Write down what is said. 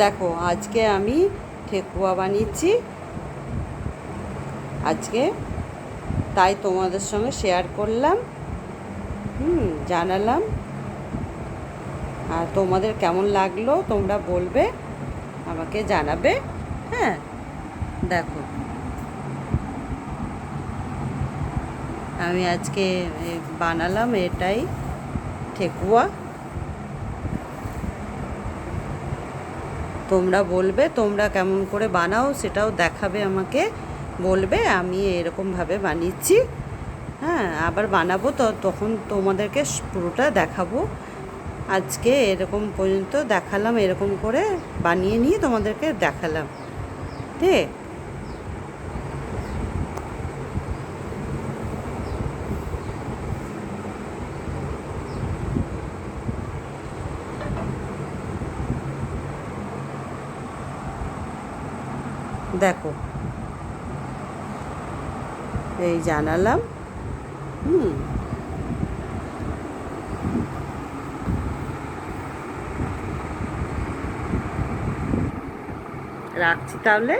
দেখো আজকে আমি ঠেকুয়া বানিয়েছি আজকে, তাই তোমাদের সঙ্গে শেয়ার করলাম, জানালাম। আর তোমাদের কেমন লাগলো তোমরা বলবে, আমাকে জানাবে। হ্যাঁ, দেখো আমি আজকে বানালাম এটাই ঠেকুয়া। তোমরা বলবে তোমরা কেমন করে বানাও, সেটাও দেখাবে, আমাকে বলবে। আমি এরকমভাবে বানিয়েছি। হ্যাঁ, আবার বানাবো তো তখন তোমাদেরকে পুরোটা দেখাবো। আজকে এরকম পর্যন্ত দেখালাম, এরকম করে বানিয়ে নিয়ে তোমাদেরকে দেখালাম। ঠিক, দেখো এই জানালাম। হুম, রাখছি তাহলে।